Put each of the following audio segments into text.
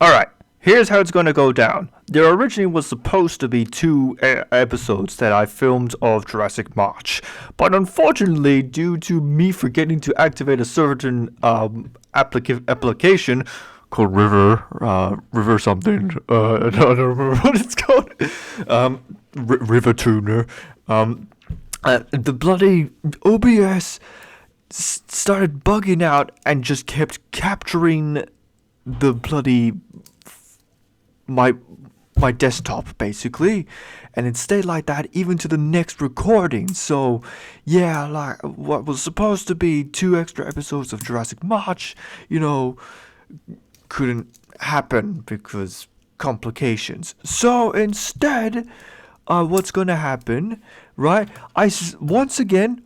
Alright, here's how it's gonna go down. There originally was supposed to be two episodes that I filmed of Jurassic March, but unfortunately, due to me forgetting to activate a certain application called River something, I don't remember what it's called, River Tuner, the bloody OBS started bugging out and just kept capturing the bloody my my desktop basically, and it stayed like that even to the next recording. So yeah, like what was supposed to be two extra episodes of Jurassic March, couldn't happen because complications. So instead, what's gonna happen, right? Once again,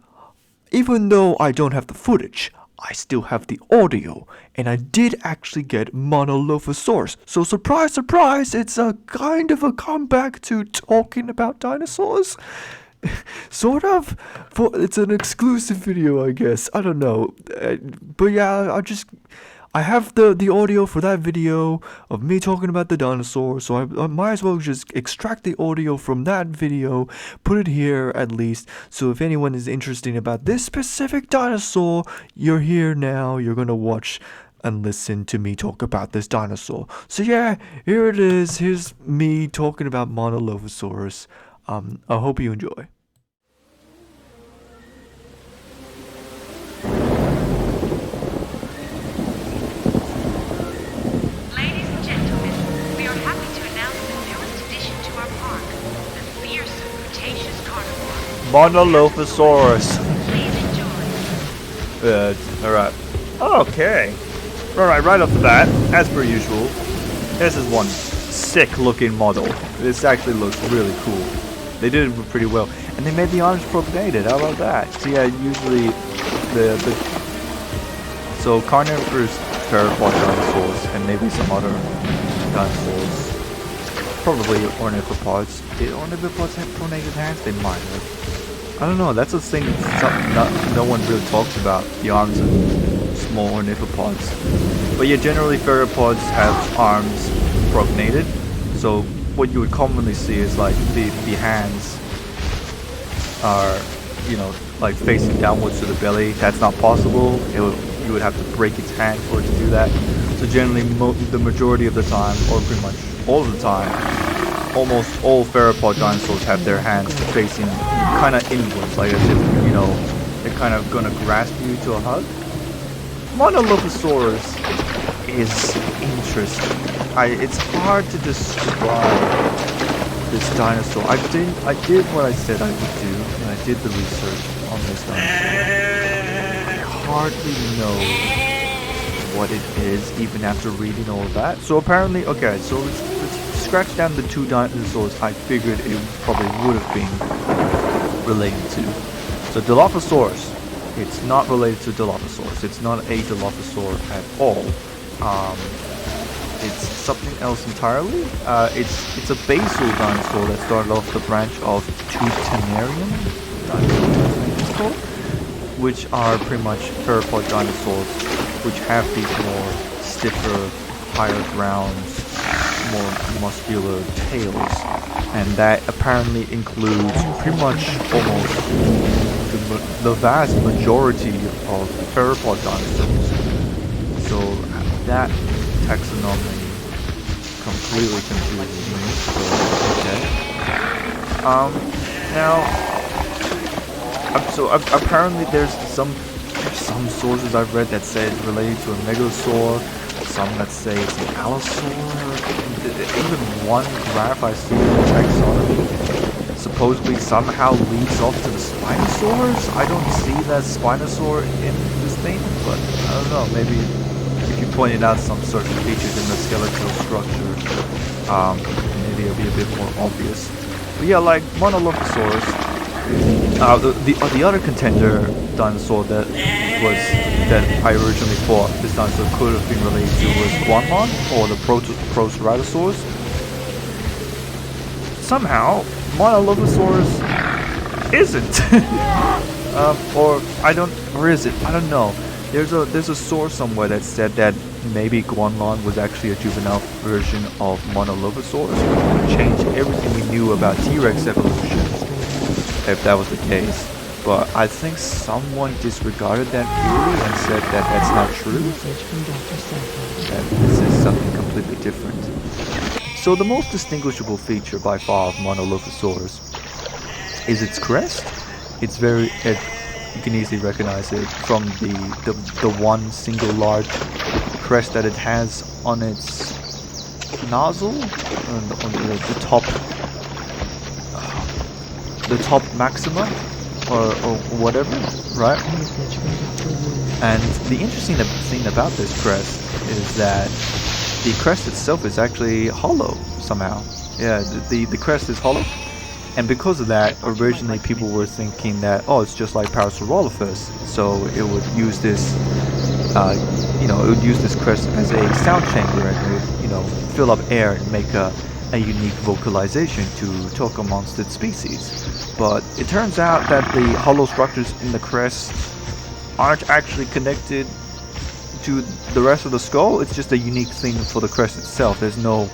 even though I don't have the footage, I still have the audio, and I did actually get Monolophosaurus. So surprise, surprise, it's a kind of a comeback to talking about dinosaurs. Sort of. It's an exclusive video, I guess. I don't know. But yeah, I have the audio for that video of me talking about the dinosaur, so I might as well just extract the audio from that video, put it here at least, so if anyone is interested about this specific dinosaur, you're here now, you're gonna watch and listen to me talk about this dinosaur. So yeah, here it is, here's me talking about Monolophosaurus. I hope you enjoy. Monolophosaurus. Alright. Okay. Alright, right off the bat, as per usual, this is one sick looking model. This actually looks really cool. They did it pretty well. And they made the arms propagated. How about that? So yeah, usually so carnivorous theropod dinosaurs and maybe some other dinosaurs. Probably ornithopods. Did ornithopods have pronated hands? They might have. I don't know, that's a thing no one really talks about, the arms of small ornithopods. But yeah, generally theropods have arms prognated, so what you would commonly see is like the hands are, like facing downwards to the belly. That's not possible. You would have to break its hand for it to do that. So generally, the majority of the time, or pretty much all of the time, almost all theropod dinosaurs have their hands facing kind of inwards, like as if, they're kind of gonna grasp you to a hug. Monolophosaurus is interesting. It's hard to describe this dinosaur. I did what I said I would do, and I did the research on this dinosaur. I hardly know what it is, even after reading all of that. So apparently, okay, so let's scratch down the two dinosaurs I figured it probably would have been related to. So Dilophosaurus, it's not related to Dilophosaurus. It's not a Dilophosaur at all. It's something else entirely. It's a basal dinosaur that started off the branch of Tutanarian dinosaurs, it's called, which are pretty much theropod dinosaurs, which have these more stiffer, higher grounds, more muscular tails, and that apparently includes pretty much almost the vast majority of theropod dinosaurs. So that taxonomy completely confuses me. So apparently there's some sources I've read that say it's related to a megasaur, some that say it's an allosaur. Even one graph I see in the taxonomy supposedly somehow leads off to the Spinosaurs. I don't see that Spinosaur in this thing, but I don't know, maybe if you pointed out some certain features in the skeletal structure, maybe it'll be a bit more obvious. But yeah, like Monolophosaurus, the other contender dinosaur that I originally thought this dinosaur could have been related to was Guanmon, or the Proceratosaurus. Somehow, Monolophosaurus isn't. Or is it? I don't know. There's a source somewhere that said that maybe Guanlon was actually a juvenile version of Monolophosaurus, which would change everything we knew about T-Rex evolution, if that was the case. But I think someone disregarded that theory and said that that's not true, that this is something completely different. So the most distinguishable feature by far of Monolophosaurus is its crest. It's very, you can easily recognize it from the one single large crest that it has on its nozzle, on the top maxima, or whatever, right? And the interesting thing about this crest is that the crest itself is actually hollow somehow. Yeah, the crest is hollow. And because of that, originally people were thinking that, oh, it's just like Parasaurolophus, so it would use this, it would use this crest as a sound chamber and it would, fill up air and make a unique vocalization to talk amongst its species. But it turns out that the hollow structures in the crest aren't actually connected to the rest of the skull. It's just a unique thing for the crest itself. There's no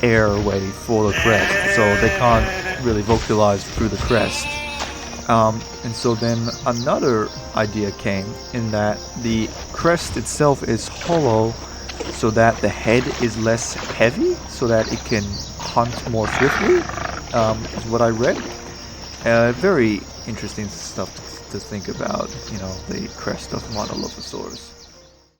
airway for the crest, so they can't really vocalize through the crest. And so then another idea came in that the crest itself is hollow so that the head is less heavy, so that it can hunt more swiftly, is what I read. Very interesting stuff to think about, the crest of Monolophosaurus.